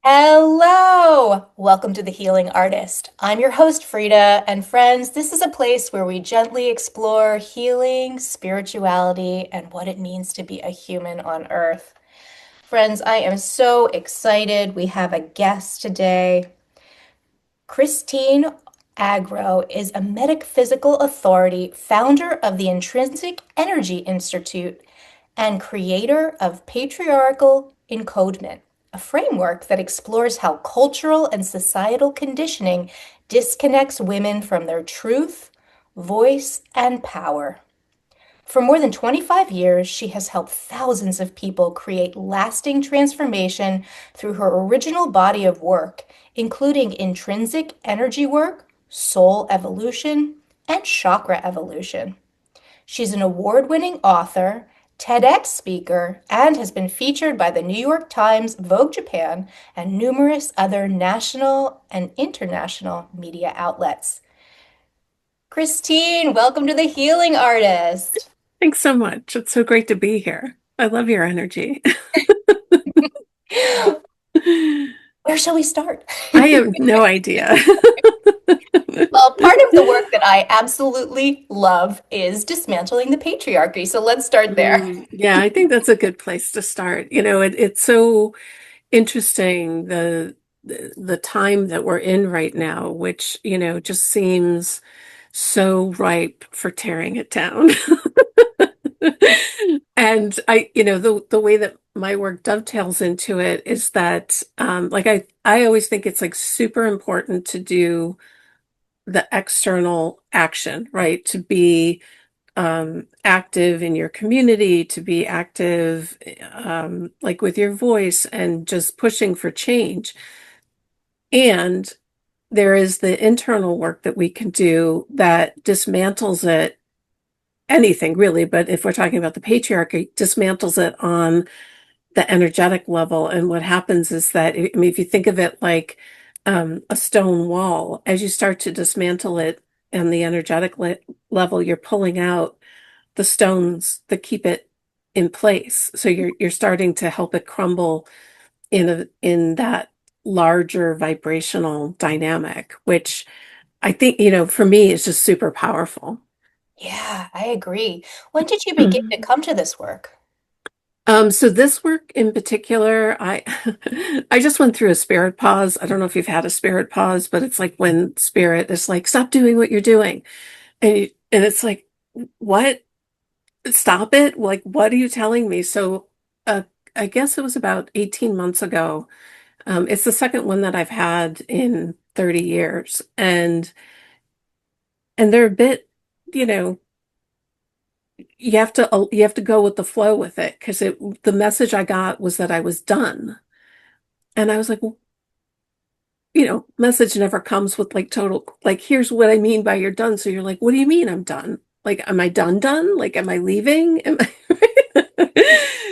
Hello! Welcome to The Healing Artist. I'm your host, Freda, and friends, this is a place where we gently explore healing, spirituality, and what it means to be a human on Earth. Friends, I am so excited. We have a guest today. Christine Agro is a metaphysical authority, founder of the Intrinsic Energy Institute, and creator of Patriarchal Encodement, a framework that explores how cultural and societal conditioning disconnects women from their truth, voice, and power. For more than 25 years, she has helped thousands of people create lasting transformation through her original body of work, including intrinsic energy work, soul evolution, and chakra evolution. She's an award-winning author, TEDx speaker, and has been featured by the New York Times, Vogue Japan, and numerous other national and international media outlets. Christine, welcome to The Healing Artist. Thanks so much. It's so great to be here. I love your energy. Where shall we start? I have no idea. Well, part of the work that I absolutely love is dismantling the patriarchy. So let's start there. Yeah, I think that's a good place to start. It's so interesting the time that we're in right now, which, just seems so ripe for tearing it down. And the way that my work dovetails into it is that I always think it's like super important to do the external action, right? To be active in your community, to be active like with your voice and just pushing for change. And there is the internal work that we can do that dismantles it, anything really, but if we're talking about the patriarchy, dismantles it on the energetic level. And what happens is that, I mean, if you think of it like a stone wall, as you start to dismantle it and the energetic level, you're pulling out the stones that keep it in place. So you're starting to help it crumble in that larger vibrational dynamic, which I think, for me is just super powerful. Yeah, I agree. When did you begin to come to this work? So this work in particular, I I just went through a spirit pause. I don't know if you've had a spirit pause, but it's like when spirit is like, stop doing what you're doing. And it's like, what? Stop it? Like, what are you telling me? So I guess it was about 18 months ago. It's the second one that I've had in 30 years. And they're a bit, you know, you have to go with the flow with it because the message I got was that I was done. And I was like, well, message never comes with like total, like, here's what I mean by you're done. So you're like, what do you mean I'm done? Like, am I done? Like, am I leaving?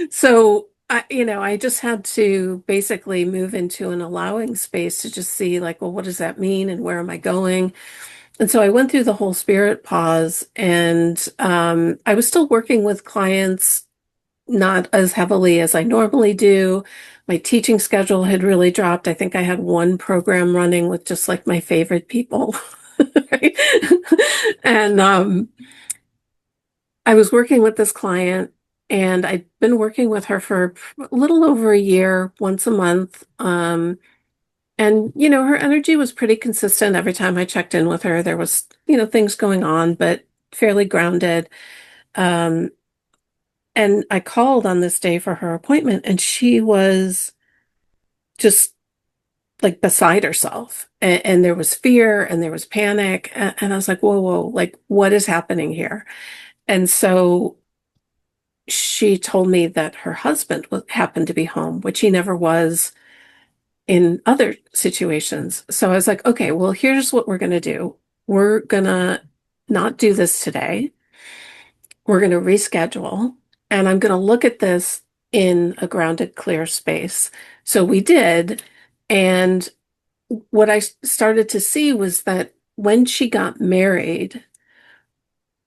So I just had to basically move into an allowing space to just see like, well, what does that mean? And where am I going? And so I went through the whole spirit pause and I was still working with clients, not as heavily as I normally do. My teaching schedule had really dropped. I think I had one program running with just like my favorite people. Right? And I was working with this client and I'd been working with her for a little over a year, once a month. And, her energy was pretty consistent. Every time I checked in with her, there was, things going on, but fairly grounded. Um, and I called on this day for her appointment, and she was just like beside herself. And there was fear and there was panic. And I was like, whoa, whoa, like, what is happening here? And so she told me that her husband happened to be home, which he never was in other situations. So I was like, okay, well, here's what we're going to do. We're going to not do this today. We're going to reschedule, and I'm going to look at this in a grounded, clear space. So we did. And what I started to see was that when she got married,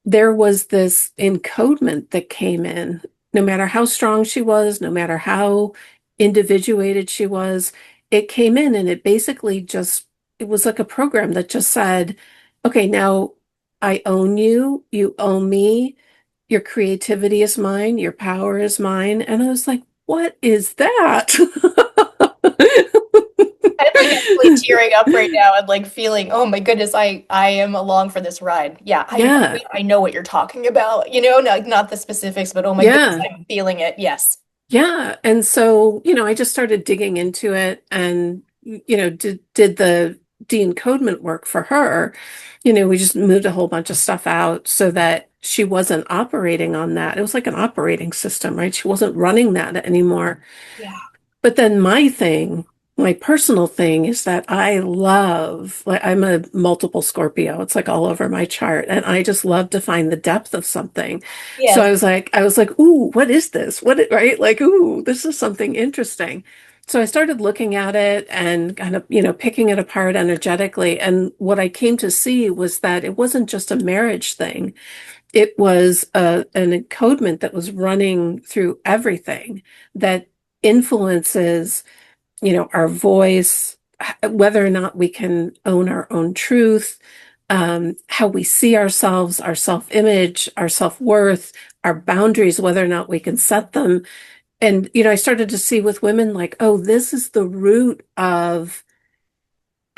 there was this encodement that came in. No matter how strong she was, no matter how individuated she was, it came in and it basically just, it was like a program that just said, okay, now I own you, you own me, your creativity is mine, your power is mine. And I was like, what is that? I'm like actually tearing up right now and like feeling, oh my goodness, I am along for this ride. Yeah, Yeah, I know what you're talking about. You know, not the specifics, but oh my goodness, yeah. I'm feeling it. Yes. Yeah. And so, I just started digging into it and, did the de-encodement work for her. We just moved a whole bunch of stuff out so that she wasn't operating on that. It was like an operating system, right? She wasn't running that anymore. Yeah. But then my personal thing is that I love, like, I'm a multiple Scorpio. It's like all over my chart. And I just love to find the depth of something. So Yes. I was like, ooh, what is this? Right? Like, ooh, this is something interesting. So I started looking at it and kind of, picking it apart energetically. And what I came to see was that it wasn't just a marriage thing. It was an encodement that was running through everything that influences, our voice, whether or not we can own our own truth, how we see ourselves, our self-image, our self-worth, our boundaries, whether or not we can set them. And, I started to see with women like, oh, this is the root of,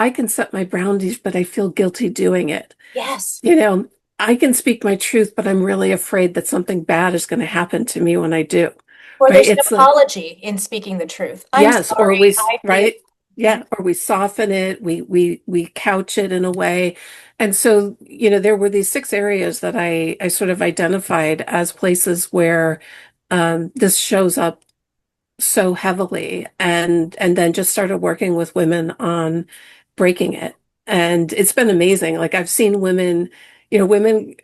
I can set my boundaries, but I feel guilty doing it. Yes. You know, I can speak my truth, but I'm really afraid that something bad is going to happen to me when I do. Or Right? there's an It's like, apology in speaking the truth. I'm yes, or sorry. we, I feel. right? Mhm. Yeah, or we soften it, we couch it in a way. And so, there were these six areas that I sort of identified as places where this shows up so heavily, and then just started working with women on breaking it. And it's been amazing. Like, I've seen women, women,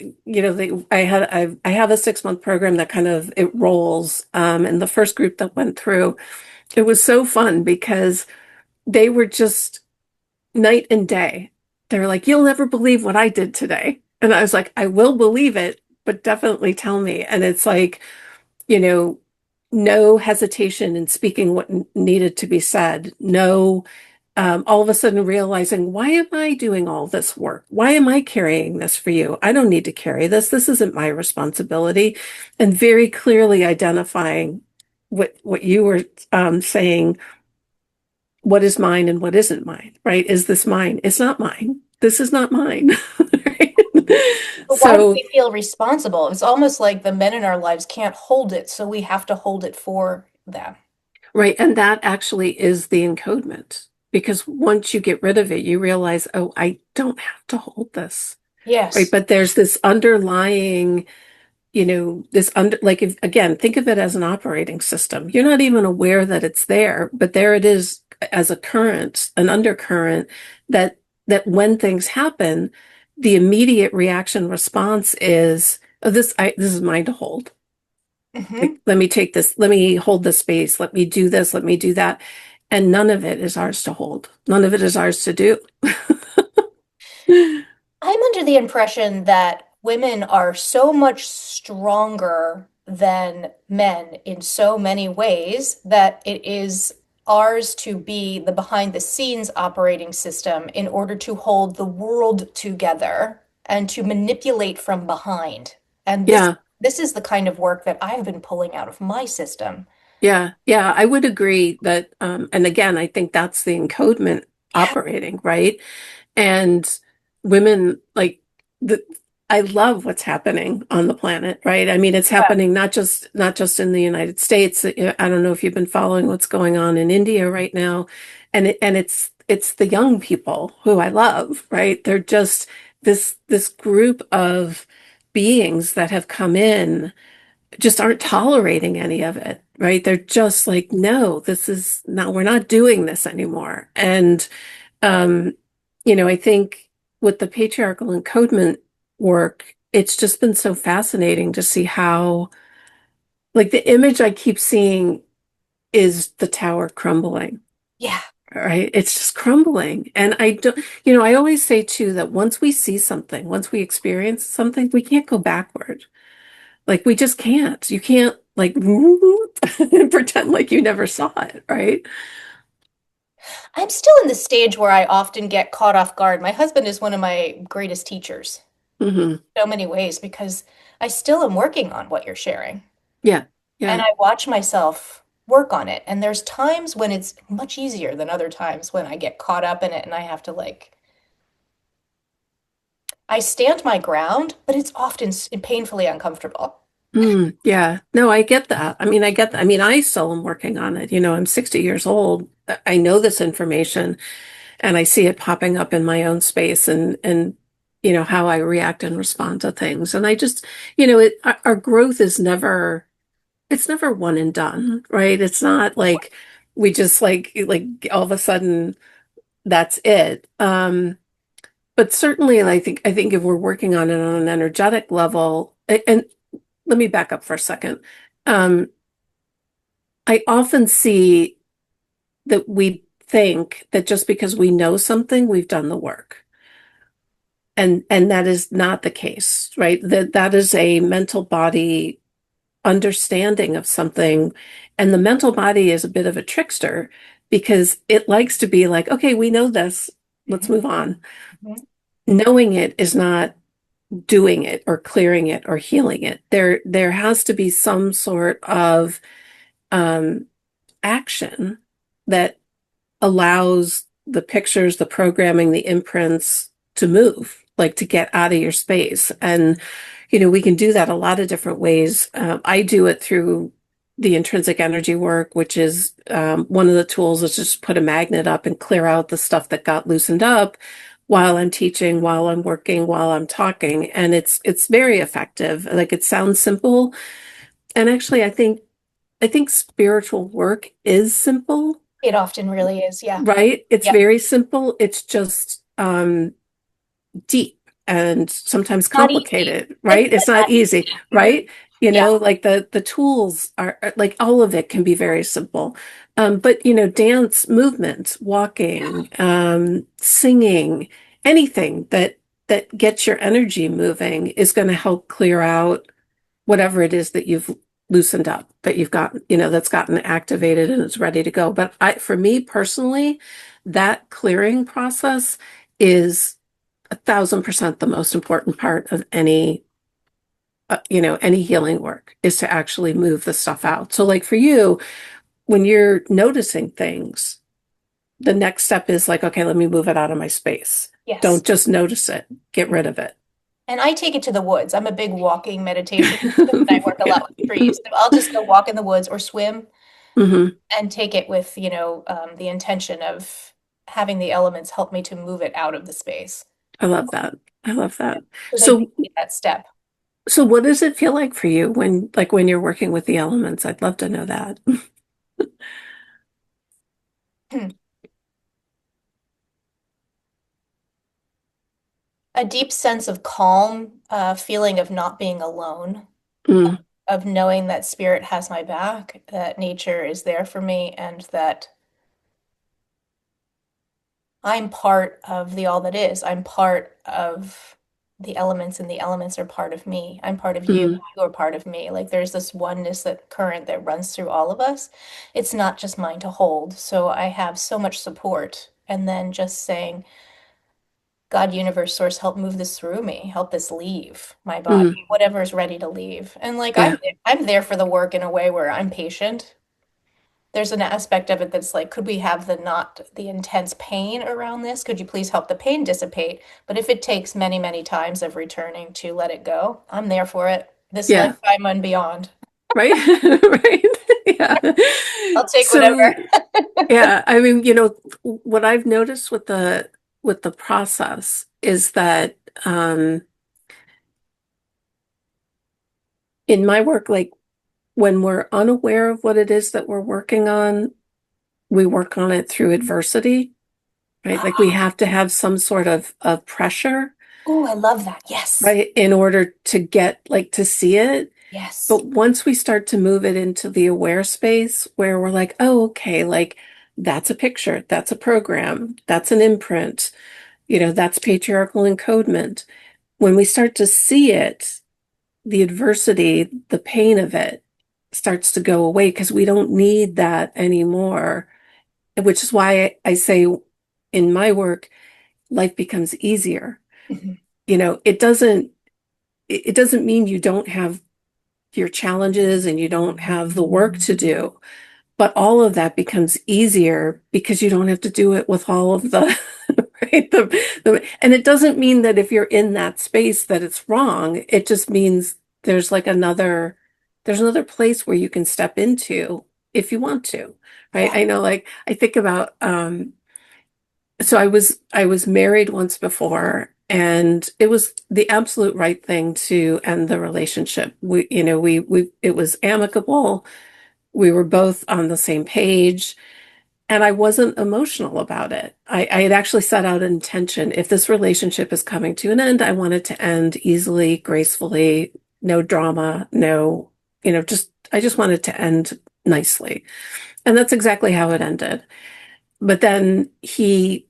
I have a 6 month program that kind of it rolls. And the first group that went through, it was so fun because they were just night and day. They're like, you'll never believe what I did today. And I was like, I will believe it, but definitely tell me. And it's like, you know, no hesitation in speaking what needed to be said. No, all of a sudden realizing, why am I doing all this work? Why am I carrying this for you? I don't need to carry this. This isn't my responsibility. And very clearly identifying what you were saying, what is mine and what isn't mine, right? Is this mine? It's not mine. This is not mine. Right? But why do So, we feel responsible? It's almost like the men in our lives can't hold it, so we have to hold it for them. right. And that actually is the encodement because once you get rid of it, you realize, oh, I don't have to hold this. Right. Yes. But there's this underlying, this under, like, if, again, think of it as an operating system. You're not even aware that it's there, but there it is as a current, an undercurrent that when things happen, the immediate reaction response is, oh, this is mine to hold. Hmm. Like, let me take this, let me hold this space, let me do this, let me do that. And none of it is ours to hold. None of it is ours to do. I'm under the impression that women are so much stronger than men in so many ways that it is ours to be the behind the scenes operating system in order to hold the world together and to manipulate from behind. And Yeah. this is the kind of work that I've been pulling out of my system. Yeah, yeah, I would agree that, and again, I think that's the encodement Yeah. operating, right? And women like the, I love what's happening on the planet, right? I mean, it's happening not just in the United States. I don't know if you've been following what's going on in India right now, and it's the young people who I love, right? They're just this group of beings that have come in just aren't tolerating any of it, right? They're just like, no, this is not, we're not doing this anymore. And, um, I think with the patriarchal encodement work, it's just been so fascinating to see how, like, the image I keep seeing is the tower crumbling, Yeah. right? It's just crumbling. And I don't, I always say too that once we see something, once we experience something, we can't go backward. Like, we just can't. You can't like pretend like you never saw it, right? I'm still in the stage where I often get caught off guard. My husband is one of my greatest teachers Hmm. in so many ways because I still am working on what you're sharing. Yeah. And Yeah. I watch myself work on it. And there's times when it's much easier than other times when I get caught up in it and I have to I stand my ground, but it's often painfully uncomfortable. Yeah. No, I get that. I mean, I get that. I mean, I still am working on it. I'm 60 years old. I know this information and I see it popping up in my own space and how I react and respond to things. And I just, our growth is never it's never one and done, right? It's not like we just like all of a sudden that's it. But certainly I think if we're working on it on an energetic level, and let me back up for a second. Um, I often see that we think that just because we know something, we've done the work. And that is not the case, right? That is a mental body understanding of something. And the mental body is a bit of a trickster because it likes to be like, okay, we know this, let's Mhm, move on. mhm. Knowing it is not doing it or clearing it or healing it. There has to be some sort of um, action that allows the pictures, the programming, the imprints to move, like to get out of your space. And, we can do that a lot of different ways. I do it through the intrinsic energy work, which is one of the tools is just put a magnet up and clear out the stuff that got loosened up while I'm teaching, while I'm working, while I'm talking. And it's very effective. Like it sounds simple. And actually, I think spiritual work is simple. It often really is. Yeah. Right? It's Yep. very simple. It's just deep and sometimes Not easy. complicated, right? It's not easy, Mhm. right? Yeah. Like the tools like all of it can be very simple. But dance, movement, walking, singing, anything that gets your energy moving is going to help clear out whatever it is that you've loosened up, that you've got, that's gotten activated and it's ready to go. But for me personally, that clearing process is 1,000% the most important part of any healing work is to actually move the stuff out. So like for you, when you're noticing things, the next step is like, okay, let me move it out of my space. Yes. Don't just notice it, get rid of it. And I take it to the woods. I'm a big walking meditation person, and I work a lot with Yeah. trees. So I'll just go walk in the woods or swim Hmm. and take it with, the intention of having the elements help me to move it out of the space. I love that. I love that. Because I do So need that step. So what does it feel like for you when you're working with the elements? I'd love to know that. A deep sense of calm, feeling of not being alone, Mm, of knowing that spirit has my back, that nature is there for me, and that I'm part of the all that is. I'm part of the elements, and the elements are part of me. I'm part of you. mm, You are part of me. Like there's this oneness, that current that runs through all of us. It's not just mine to hold. So I have so much support. And then just saying, God, universe, source, help move this through me. Help this leave my body, mm. whatever is ready to leave. And like Yeah, I'm there for the work in a way where I'm patient. There's an aspect of it that's like, could we have the not the intense pain around this? Could you please help the pain dissipate? But if it takes many, many times of returning to let it go, I'm there for it. This yeah, lifetime and beyond. right, right, yeah. I'll take whatever. So yeah, I mean, what I've noticed with the process is that in my work, like when we're unaware of what it is that we're working on, we work on it through adversity, right? Like we have to have some sort of pressure, Oh, I love that. Yes. right, in order to get like to see it. Yes. But once we start to move it into the aware space where we're like, oh, okay, like that's a picture, that's a program, that's an imprint, that's patriarchal encodement. When we start to see it, the adversity, the pain of it starts to go away because we don't need that anymore which is why I say in my work, life becomes easier. Mhm. You know, it doesn't mean you don't have your challenges and you don't have the work to do, but all of that becomes easier because you don't have to do it with all of the right and it doesn't mean that if you're in that space that it's wrong. It just means there's like another place where you can step into if you want to, right? Yeah. I know, like I think about so I was married once before, and it was the absolute right thing to end the relationship. We it was amicable. We were both on the same page, and I wasn't emotional about it. I had actually set out an intention. If this relationship is coming to an end, I want it to end easily, gracefully, no drama, no, I just want it to end nicely. And that's exactly how it ended. But then he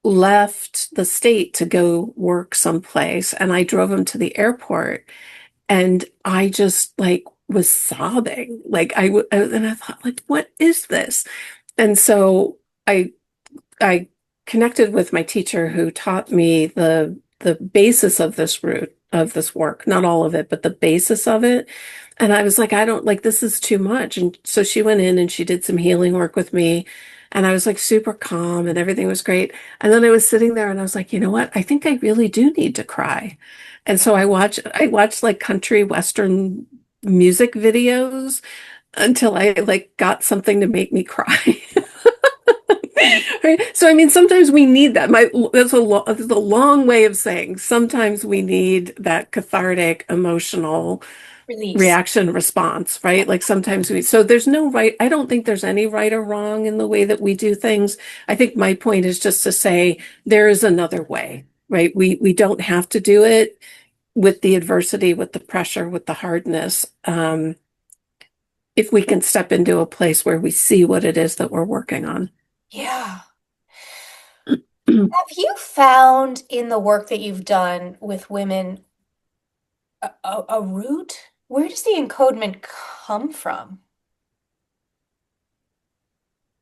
left the state to go work someplace, and I drove him to the airport, and I just like was sobbing. And I thought, like, what is this? And so I connected with my teacher who taught me the basis of this root of this work, not all of it, but the basis of it. And I was like, I don't like this is too much. And so she went in and she did some healing work with me. And I was like super calm and everything was great. And then I was sitting there and I was like, you know what? I think I really do need to cry. And so I watched like country western music videos until I like got something to make me cry. Right. So, I mean, sometimes we need that. That's a long way of saying sometimes we need that cathartic, emotional Release. reaction response, Yeah. right? Like sometimes so there's no right. I don't think there's any right or wrong in the way that we do things. I think my point is just to say there is another way, right? We don't have to do it with the adversity, with the pressure, with the hardness. If we can step into a place where we see what it is that we're working on. Yeah. Have you found in the work that you've done with women a root? Where does the encodement come from?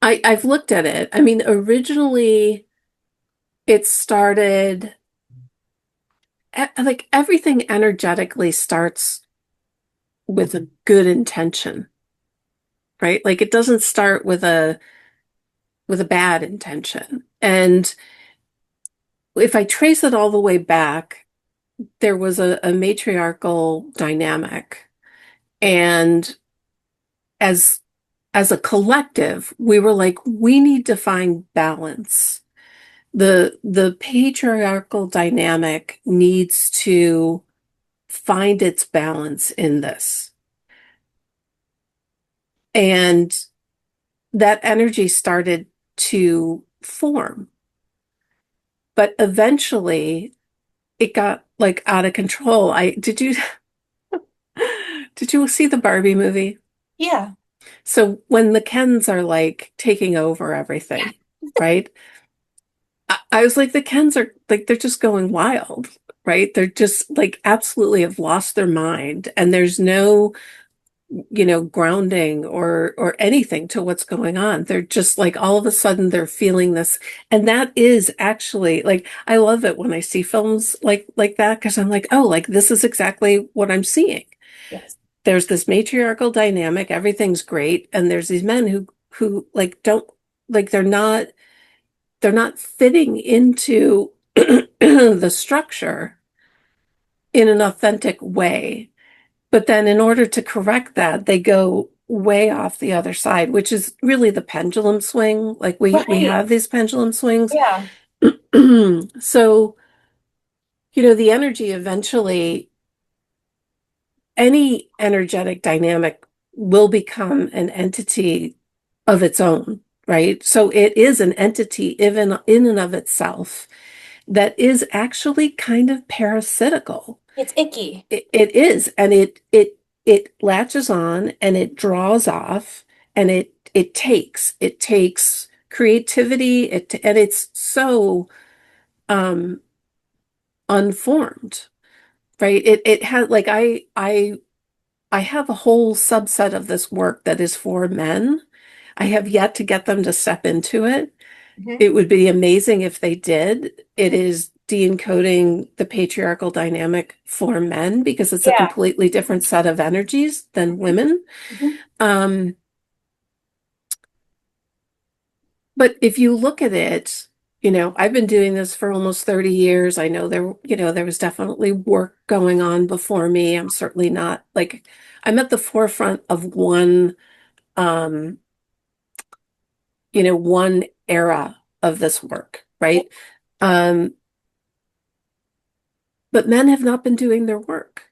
I've looked at it. I mean, originally it started like everything energetically starts with a good intention, right? Like it doesn't start with a bad intention. And if I trace it all the way back, there was a matriarchal dynamic. And as as a collective, we were like, we need to find balance. The patriarchal dynamic needs to find its balance in this. And that energy started to form. But eventually it got like out of control. I did you see the Barbie movie? Yeah. So when the Kens are like taking over Yeah. everything, right? I was like, the Kens are like they're just going wild, right? They're just like absolutely have lost their mind, and there's no grounding or anything to what's going on. They're just like all of a sudden they're feeling this. And that is actually like I love it when I see films like that because I'm like, oh, like this is exactly what I'm seeing. Yes. There's this matriarchal dynamic, everything's great, and there's these men who like don't like they're not fitting into the structure in an authentic way. But then in order to correct that, they go way off the other side, which is really the pendulum swing. Like we Right. have these pendulum swings. Yeah. So, the energy eventually, any energetic dynamic will become an entity of its own, right? So it is an entity even in and of itself that is actually kind of parasitical. It's icky. It is, and it latches on and it draws off and it takes creativity and it's so um unformed, right? It has like I have a whole subset of this work that is for men. I have yet to get them to step into it. Mhm. It would be amazing if they did. It is de-encoding the patriarchal dynamic for men because it's a Yeah. completely different set of energies than Mhm. women. Mhm. Um, but if you look at it, I've been doing this for almost 30 years. I know there was definitely work going on before me. I'm certainly not like I'm at the forefront of um, one era of this work, right? Um, but men have not been doing their work.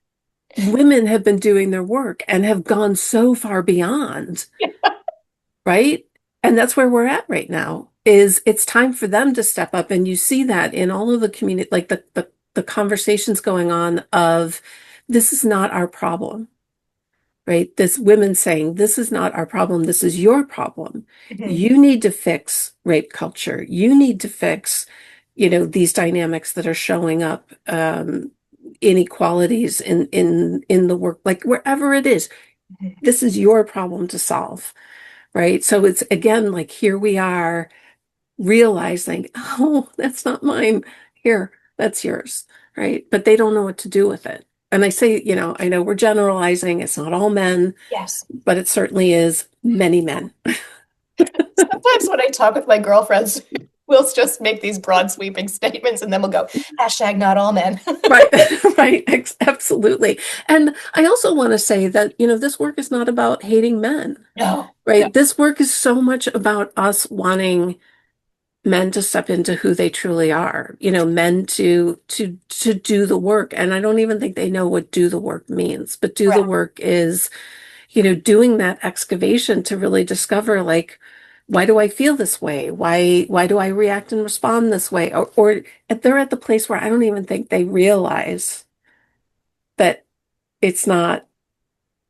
Women have been doing their work and have gone so far beyond, right? And that's where we're at right now, is it's time for them to step up. And you see that in all of the community, like the conversations going on of this is not our problem, right? This women saying, this is not our problem. This is your problem. Mhm. You need to fix rape culture. You need to fix, these dynamics that are showing up, inequalities in the work, like wherever it is. Mhm. This is your problem to solve, right? So it's again, like here we are realizing, oh, that's not mine. Here, that's yours, right? But they don't know what to do with it. And I say, I know we're generalizing, it's not all men, Yes. but it certainly is many men. Sometimes when I talk with my girlfriends, we'll just make these broad sweeping statements and then we'll go, hashtag not all men. Right, right, absolutely. And I also want to say that, this work is not about hating men, No, no. right? This work is so much about us wanting men to step into who they truly are, men to do the work. And I don't even think they know what do the work means, but do the Correct. work is, doing that excavation to really discover, like, why do I feel this way? Why do I react and respond this way? Or they're at the place where I don't even think they realize that it's not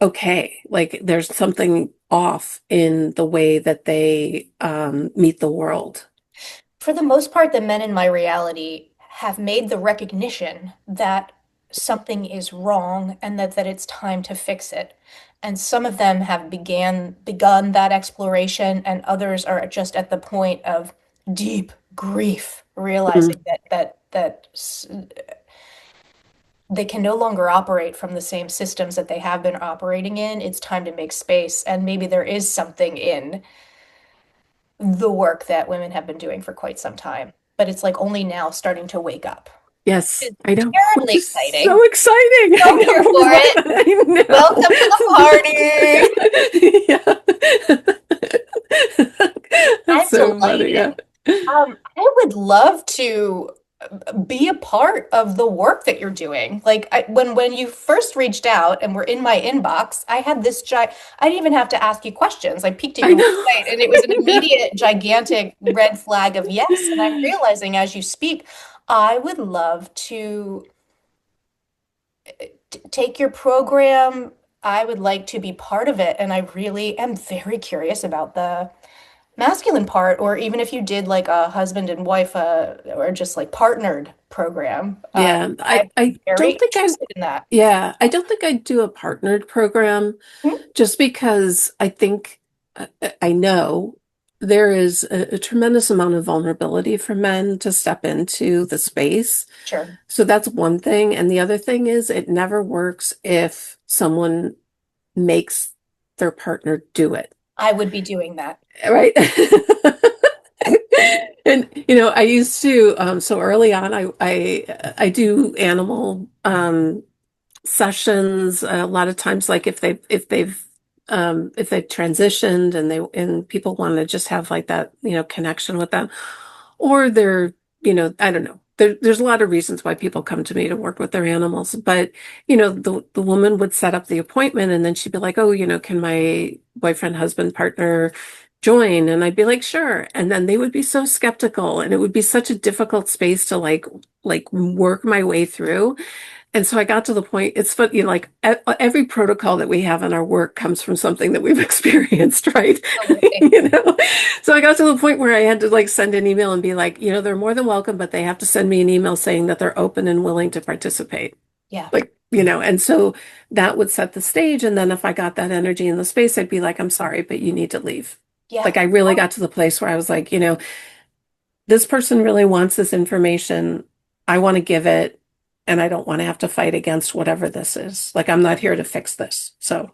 okay. Like there's something off in the way that they meet the world. For the most part, the men in my reality have made the recognition that something is wrong and that it's time to fix it. And some of them have begun that exploration, and others are just at the point of deep grief, realizing Mm. that they can no longer operate from the same systems that they have been operating in. It's time to make space, and maybe there is something in the work that women have been doing for quite some time, but it's like only now starting to wake up. Yes, It's I know, which terribly is so exciting. exciting. I So here for know, it. I Welcome to the party. know. Yeah. That's I'm so funny. Yeah. delighted. I would love to be a part of the work that you're doing. Like when you first reached out and were in my inbox, I had this I didn't even have to ask you questions. I peeked at I your know. website and it was an immediate gigantic red flag of yes. And I'm realizing as you speak, I would love to take your program. I would like to be part of it. And I really am very curious about the masculine part, or even if you did like a husband and wife, or just like partnered program. Yeah, I'm I very don't think interested in that. I don't think I'd do a partnered program Hmm. just because I think I know there is a tremendous amount of vulnerability for men to step into the space. Sure. So that's one thing. And the other thing is it never works if someone makes their partner do it, I would be doing that. right? And I used to so early on I do animal sessions a lot of times, like if they've transitioned and people want to just have like that connection with them, or they're I don't know, there's a lot of reasons why people come to me to work with their animals, but the woman would set up the appointment and then she'd be like, oh, can my boyfriend, husband, partner join? And I'd be like, sure. And then they would be so skeptical and it would be such a difficult space to like work my way through. And so I got to the point, it's funny, like every protocol that we have in our work comes from something that we've experienced, right? Absolutely. So I got to the point where I had to like send an email and be like, they're more than welcome, but they have to send me an email saying that they're open and willing to participate. Yeah. Like, and so that would set the stage. And then if I got that energy in the space, I'd be like, I'm sorry, but you need to leave. Yeah. Like I really got to the place where I was like, this person really wants this information. I want to give it, and I don't want to have to fight against whatever this is. Like I'm not here to fix this. So,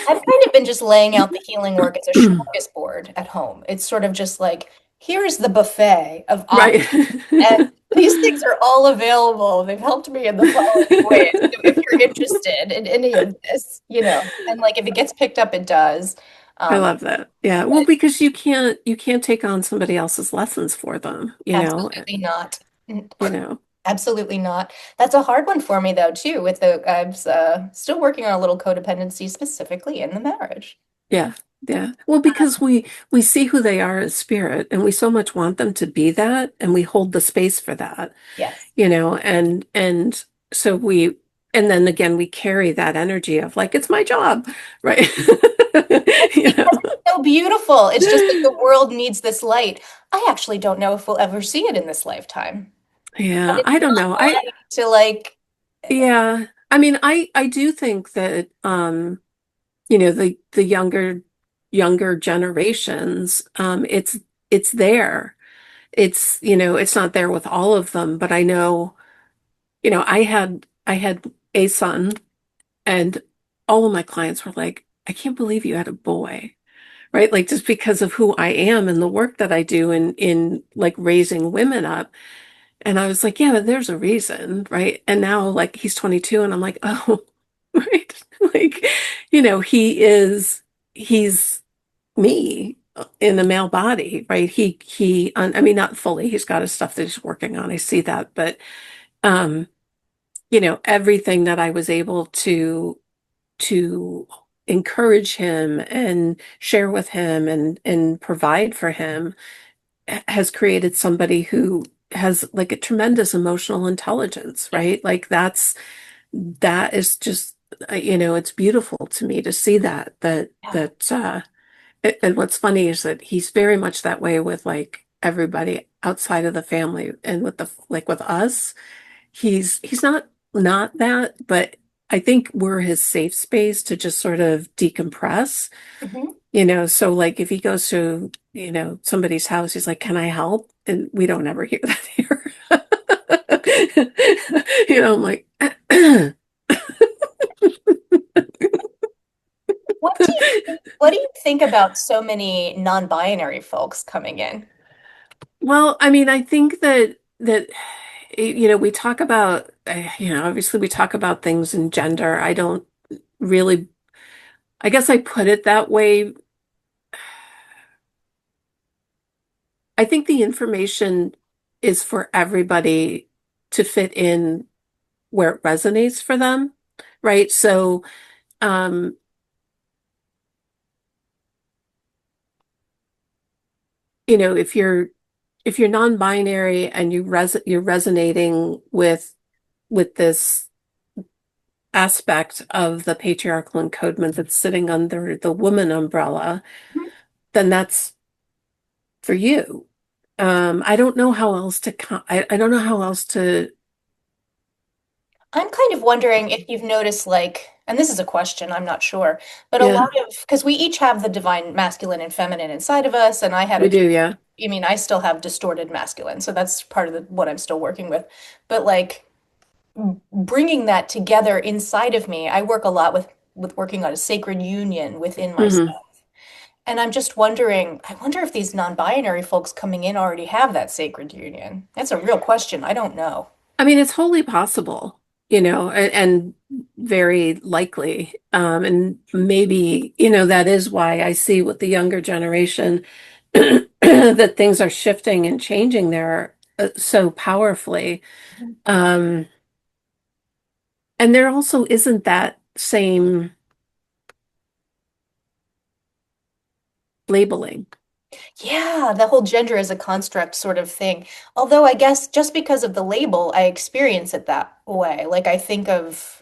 I've kind of been just laying out the healing work as a smorgasbord at home. It's sort of just like, here's the buffet of options, right. and these things are all available. They've helped me in the following ways. So if you're interested in any of this, and like if it gets picked up, it does. I Um, love that. Yeah. Well, but because you can't take on somebody else's lessons for them, absolutely not. you know. Absolutely not. That's a hard one for me though, too, with I'm still working on a little codependency specifically in the marriage. Yeah. Yeah. Well, because we see who they are as spirit and we so much want them to be that and we hold the space for that, Yes. and so and then again we carry that energy of like it's my job, right? You Because know. it's so beautiful. It's just that the world needs this light. I actually don't know if we'll ever see it in this lifetime. And Yeah, it's I don't not know. mine to like, Yeah. I mean, I do think that the younger generations, it's there. It's not there with all of them, but I know, I had a son and all of my clients were like, I can't believe you had a boy, right? Like just because of who I am and the work that I do in like raising women up. And I was like, yeah, but there's a reason, right? And now like he's 22 and I'm like, oh, right. Like, he's me in a male body, right? I mean, not fully, he's got his stuff that he's working on. I see that, but, um, everything that I was able to encourage him and share with him and provide for him has created somebody who has like a tremendous emotional intelligence, right? Like that is just it's beautiful to me to see yeah. and what's funny is that he's very much that way with like everybody outside of the family and with with us he's not that, but I think we're his safe space to just sort of decompress. Mhm. So like if he goes to, somebody's house, he's like, "Can I help?" And we don't ever hear that here. I'm like, What do you think about so many non-binary folks coming in? well, I mean, I think that we talk about, obviously we talk about things in gender. I don't really, I guess I put it that way. I think the information is for everybody to fit in where it resonates for them, right? So, um, if you're non-binary and you're resonating with this aspect of the patriarchal encodement that's sitting under the woman umbrella, then that's for you. I don't know how else I don't know how else to. I'm kind of wondering if you've noticed, like, and this is a question, I'm not sure, but a lot Yeah, of, because we each have the divine masculine and feminine inside of us, and I had we a, do. Yeah. I mean, I still have distorted masculine, so that's part of what I'm still working with. But like bringing that together inside of me, I work a lot with working on a sacred union within Hmm. myself. And I'm just wondering, I wonder if these non-binary folks coming in already have that sacred union. That's a real question. I don't know. I mean, it's wholly possible, and very likely. And maybe, that is why I see with the younger generation that things are shifting and changing there so powerfully. Um, and there also isn't that same labeling. Yeah, the whole gender as a construct sort of thing. Although I guess just because of the label, I experience it that way. Like I think of,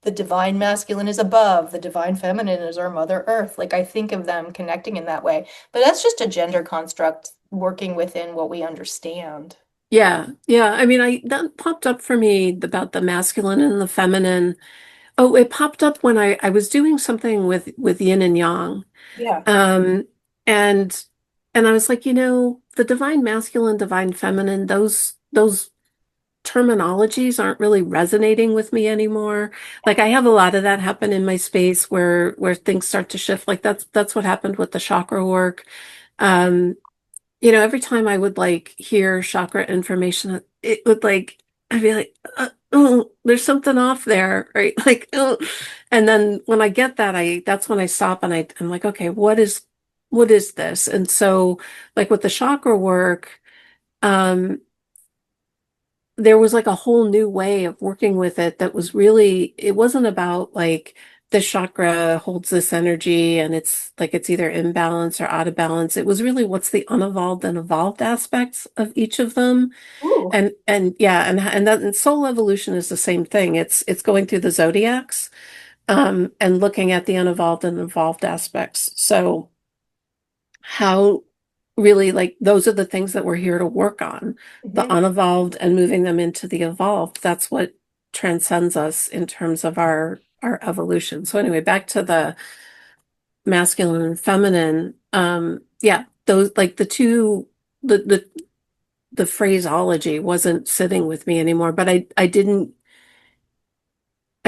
the divine masculine is above, the divine feminine is our Mother Earth. Like I think of them connecting in that way. But that's just a gender construct working within what we understand. Yeah, yeah. I mean, I that popped up for me about the masculine and the feminine. Oh, it popped up when I was doing something with yin and yang. Yeah. Um, and and I was like, the divine masculine, divine feminine, those terminologies aren't really resonating with me anymore. Like I have a lot of that happen in my space where things start to shift. Like that's what happened with the chakra work. Um, every time I would like hear chakra information, it would like I'd be like, oh, there's something off there, right? Like, oh. And then when I get that, that's when I stop and I'm like, okay, what is this? And so, like with the chakra work, um, there was like a whole new way of working with it that was really, it wasn't about like the chakra holds this energy and it's like it's either in balance or out of balance. It was really what's the unevolved and evolved aspects of each of them. Ooh. And yeah, and soul evolution is the same thing. It's going through the zodiacs, and looking at the unevolved and evolved aspects. So how really like those are the things that we're here to work on, the Hmm. unevolved and moving them into the evolved. That's what transcends us in terms of our evolution. So anyway, back to the masculine and feminine. Yeah, those like the phraseology wasn't sitting with me anymore, but I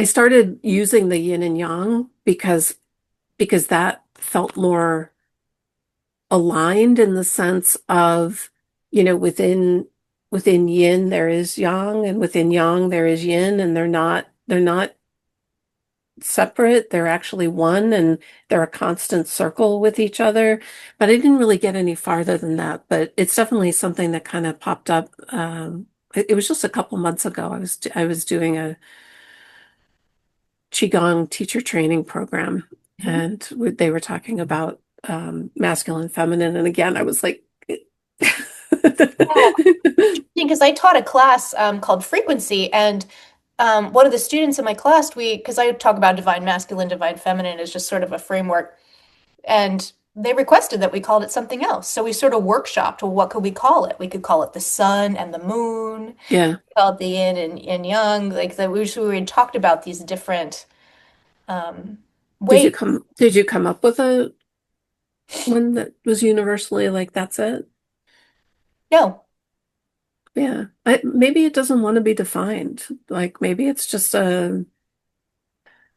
started using the yin and yang because that felt more aligned in the sense of, within yin there is yang and within yang there is yin, and they're not separate. They're actually one, and they're a constant circle with each other. But I didn't really get any farther than that. But it's definitely something that kind of popped up. It was just a couple months ago. I was doing a Qigong teacher training program, Hmm. and they were talking about masculine, feminine, and again, I was like, Yeah, because I taught a class called Frequency, and one of the students in my class, because I talk about divine masculine, divine feminine as just sort of a framework, and they requested that we called it something else. So we sort of workshopped, well, what could we call it? We could call it the sun and the moon, Yeah. call it the yin and yang, like that. We had talked about these different um, Did you ways. come up with a one that was universally like that's it? No. Yeah. Maybe it doesn't want to be defined. Like maybe it's just an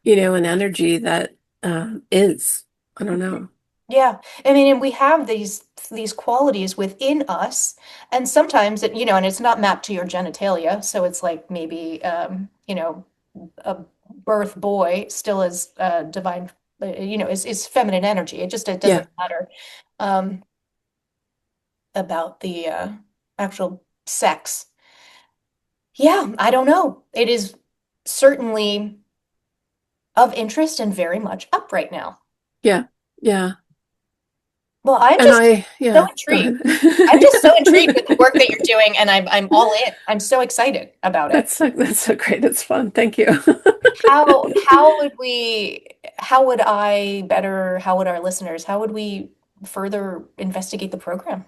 energy that is. I don't know. Yeah. I mean, and we have these qualities within us, and sometimes and it's not mapped to your genitalia, so it's like maybe a birth boy still is divine, is feminine energy. It Yeah. doesn't matter um about the actual sex. Yeah, I don't know. It is certainly of interest and very much up right now. Yeah. Yeah. Well, I'm And just so yeah, go intrigued. ahead. I'm just so intrigued with the work that you're doing, and I'm all in. I'm so excited about it. That's so great. It's fun. Thank you. How would I better, how would our listeners, how would we further investigate the program?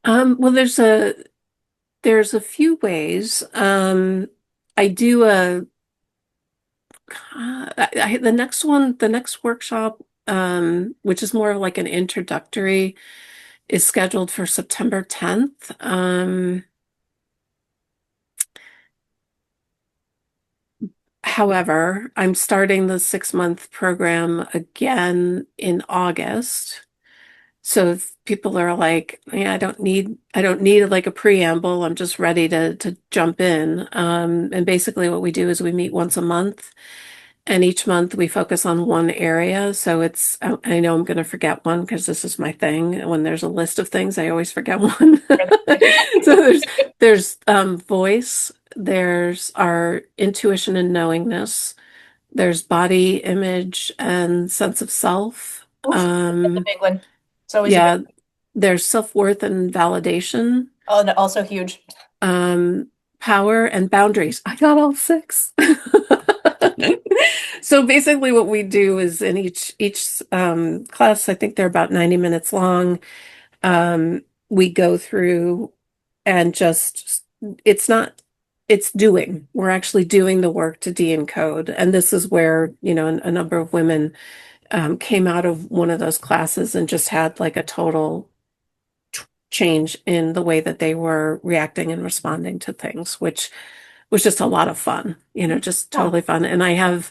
Well, there's a few ways. I do the next workshop, which is more like an introductory, is scheduled for September 10th. However, I'm starting the 6-month program again in August. So if people are like, yeah, I don't need like a preamble. I'm just ready to jump in. And basically what we do is we meet once a month, and each month we focus on one area. So I know I'm going to forget one because this is my thing. When there's a list of things, I always forget one. So there's voice, there's our intuition and knowingness, there's body image and sense of self. Oof, that's a Um, big one. It's always a big yeah, there's self-worth and validation, Oh, and also huge. um, power and boundaries. I got all six. So basically what we do is in each class, I think they're about 90 minutes long. We go through and just it's not it's doing. We're actually doing the work to de-encode. And this is where, a number of women came out of one of those classes and just had like a total change in the way that they were reacting and responding to things, which was just a lot of fun, just Yeah. totally fun. And I have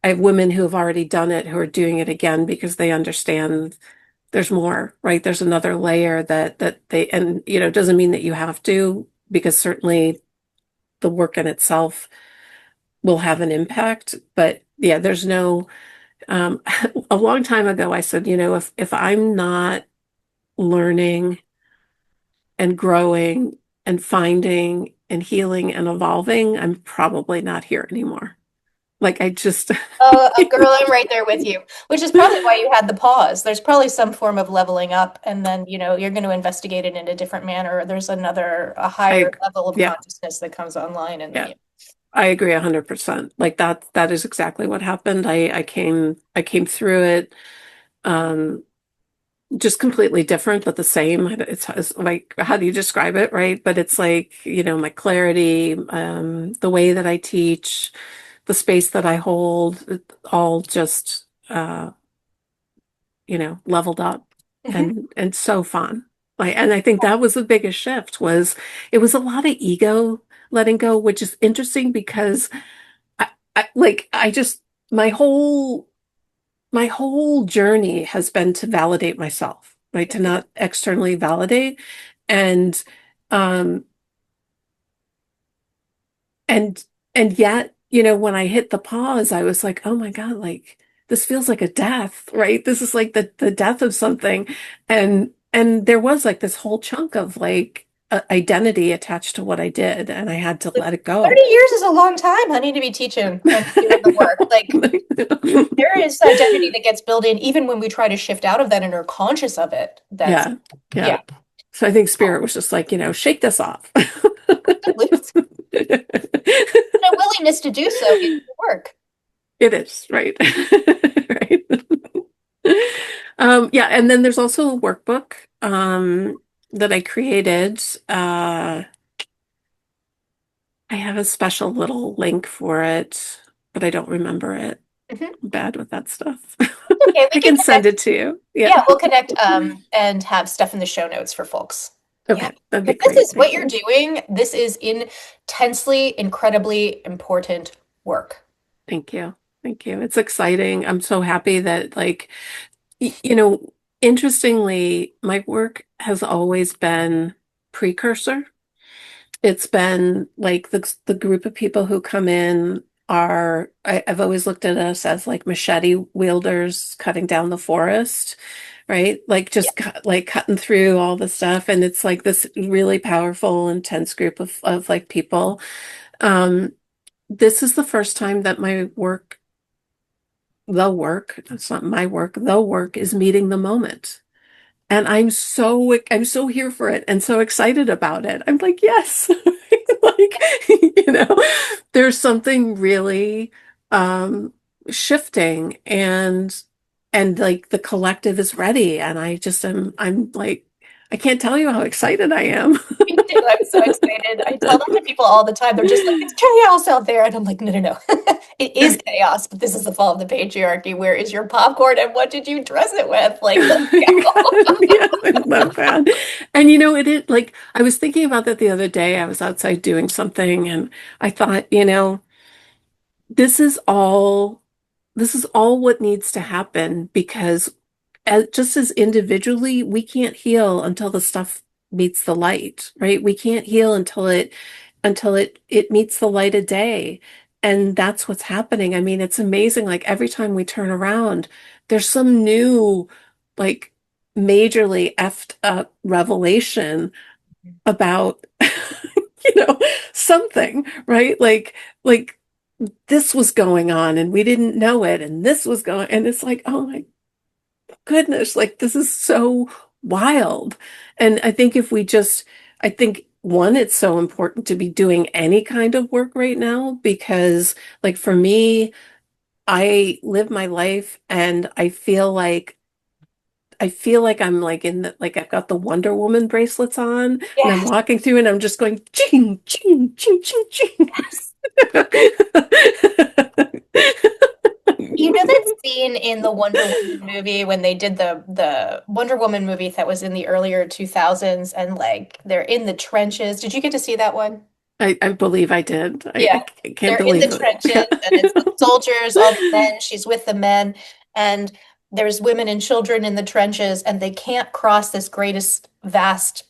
women who have already done it who are doing it again because they understand there's more, right? There's another layer that they, and it doesn't mean that you have to, because certainly the work in itself will have an impact. But yeah, there's no, a long time ago I said, if I'm not learning and growing and finding and healing and evolving, I'm probably not here anymore. Like I just, Oh, girl, you I'm right there with you, which is probably why you had the pause. There's probably some form of leveling up, and then, you're going to investigate it in a different manner. There's a higher I, level of yeah, consciousness that comes online, and then yeah, I agree 100%. Like that is exactly what happened. I came through it, um, just completely different, but the same. It's like, how do you describe it, right? But it's like, my clarity, the way that I teach, the space that I hold, it all just, leveled up Mhm. and so fun. Like, and I think that was the biggest shift was it was a lot of ego letting go, which is interesting because I just my whole journey has been to validate myself, right? To not externally validate. And um and and yet, when I hit the pause, I was like, oh my God, like this feels like a death, right? This is like the death of something. And there was like this whole chunk of like identity attached to what I did, and I had to Like, let it 30 go. years is a long time, honey, to be teaching and doing the work. Like, there is identity that gets built in even when we try to shift out of that and are conscious of it. That's, Yeah, yeah. yeah, So I think spirit was just like, shake this off. absolutely. And a willingness to do so is the work. It is, right. Right. Yeah, and then there's also a workbook that I created. I have a special little link for it, but I don't remember it. Mhm. I'm bad with that stuff. Okay, we I can can send connect. it to you. Yeah. Yeah, we'll connect and have stuff in the show notes for folks. Yeah. Okay, that'd be But this great. is what Thank you're you. doing. This is intensely, incredibly important work. Thank you. Thank you. It's exciting. I'm so happy that y- you know, interestingly, my work has always been precursor. It's been like the group of people who come in I've always looked at us as like machete wielders cutting down the forest, right? Like Yeah. just like cutting through all the stuff. And it's like this really powerful, intense group of like people. Um, this is the first time that the work, it's not my work, the work is meeting the moment. And I'm so here for it and so excited about it. I'm like, yes. Like, there's something really shifting and like the collective is ready. And I'm like, I can't tell you how excited I am. Me too. I'm so excited. I tell that to people all the time. They're just like, it's chaos out there. And I'm like, no, no, no. It is chaos, but this is the fall of the patriarchy. Where is your popcorn and what did you dress it with? Like, let's go. Yeah, I love that. And it is like I was thinking about that the other day. I was outside doing something and I thought, this is all this is all what needs to happen because just as individually, we can't heal until the stuff meets the light, right? We can't heal until it meets the light of day. And that's what's happening. I mean, it's amazing. Like every time we turn around, there's some new, like majorly effed up revelation about, something, right? Like this was going on and we didn't know it, and this was going, and it's like, oh my goodness, like this is so wild. And I think one, it's so important to be doing any kind of work right now because, like, for me, I live my life and I feel like I feel like I'm like in the like I've got the Wonder Woman bracelets on and I'm Yes. walking through and I'm just going ching ching ching ching ching. Yes. You know that scene in the Wonder Woman movie when they did the Wonder Woman movie that was in the earlier 2000s and like they're in the trenches. Did you get to see that one? I believe I did. Yeah. I can't They're in the believe it. trenches and it's the soldiers, all the men, she's with the men, and there's women and children in the trenches and they can't cross this greatest vast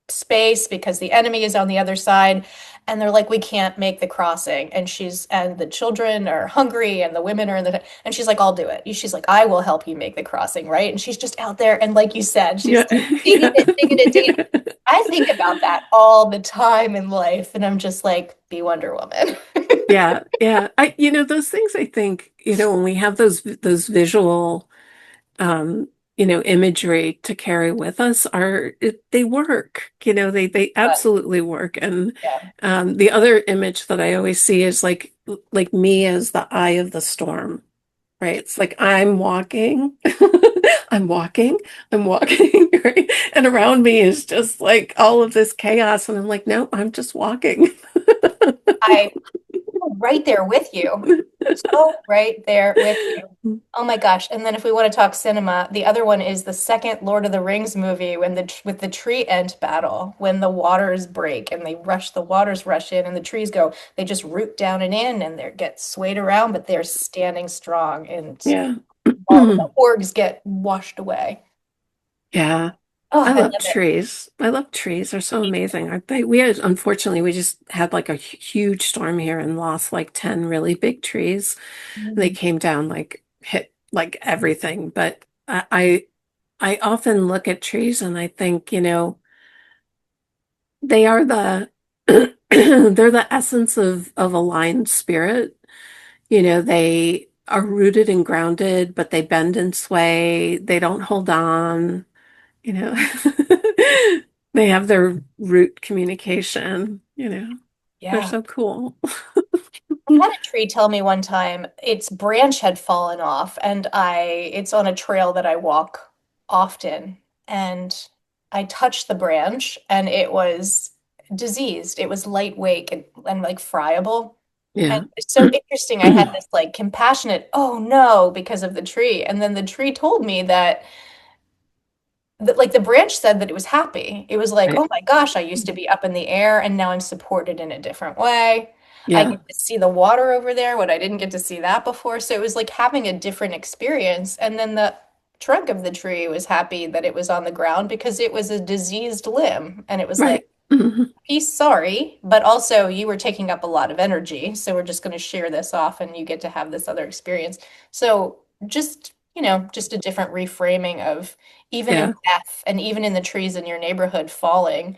space because the enemy is on the other side, and they're like, we can't make the crossing, and the children are hungry and the women are in the, and she's like, I'll do it. She's like, I will help you make the crossing, right? And she's just out there, and like you said, she's Yeah. like Yeah. digging it, digging it. I think about that all the time in life, and I'm just like, be Wonder Woman. Yeah. Yeah. Those things I think, when we have those visual um, imagery to carry with us they work. They But absolutely work. And yeah. the other image that I always see is like me as the eye of the storm, right? It's like I'm walking, I'm walking, I'm walking, right? And around me is just like all of this chaos, and I'm like, no, I'm just walking. I'm right there with you. So right there with you. Oh my gosh. And then if we want to talk cinema, the other one is the second Lord of the Rings movie when with the tree ant battle, when the waters break and the waters rush in and the trees go, they just root down and in and they get swayed around, but they're standing strong and Yeah. all the orgs get washed away. Yeah. Oh, I I love love it. trees. I love trees. They're so amazing. Unfortunately, we just had like a huge storm here and lost like 10 really big trees. And they Mm. came down like hit like everything. But I often look at trees and I think, they are they're the essence of aligned spirit. They are rooted and grounded, but they bend and sway. They don't hold on. you know they have their root communication. They're Yeah. so cool. I had a tree tell me one time its branch had fallen off, and it's on a trail that I walk often. And I touched the branch, and it was diseased. It was lightweight and like friable. And Yeah. it's so interesting. I had this like compassionate, oh no, because of the tree. And then the tree told me that like the branch said that it was happy. It was like, Right. oh my gosh, I used to be up in the air and now I'm supported in a different way. I Yeah. get to see the water over there when I didn't get to see that before. So it was like having a different experience. And then the trunk of the tree was happy that it was on the ground because it was a diseased limb. And it was like, Right. Mhm. he's sorry, but also you were taking up a lot of energy. So we're just going to share this off and you get to have this other experience. So just a different reframing of even in Yeah. death and even in the trees in your neighborhood falling,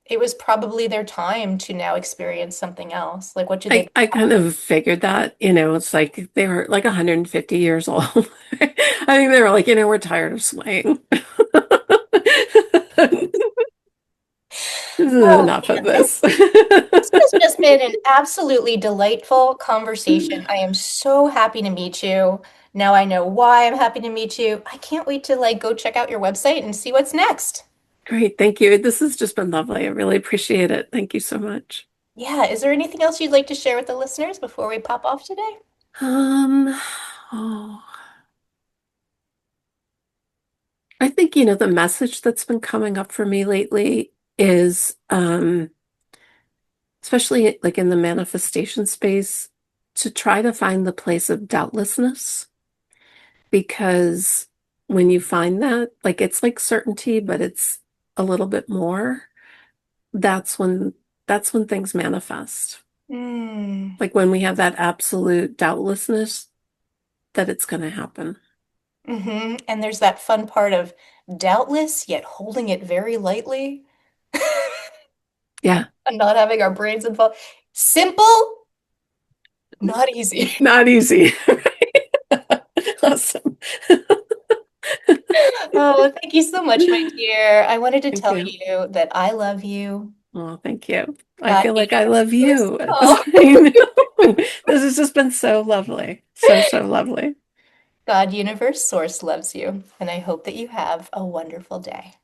it was probably their time to now experience something else. Like, what do they? I kind of figured that, it's like they were like 150 years old. I think they were like, we're tired of swaying. Oh, Enough of man. this. This has just been an absolutely delightful conversation. I am so happy to meet you. Now I know why I'm happy to meet you. I can't wait to like go check out your website and see what's next. Great. Thank you. This has just been lovely. I really appreciate it. Thank you so much. Yeah, is there anything else you'd like to share with the listeners before we pop off today? Um, oh, I think, the message that's been coming up for me lately is, especially like in the manifestation space, to try to find the place of doubtlessness. Because when you find that, like it's like certainty, but it's a little bit more, that's when that's when things manifest. Mm. Like when we have that absolute doubtlessness that it's going to happen. And there's that fun part of doubtless, yet holding it very lightly Yeah, and not having our brains involved. Simple, not easy. not easy. Awesome. Oh, thank you so much, my dear. I wanted to Thank tell you. you that I love you. Oh, thank you. I That feel you like I love are you at the so. same. This has just been so lovely. So, so lovely. God, universe, source loves you, and I hope that you have a wonderful day.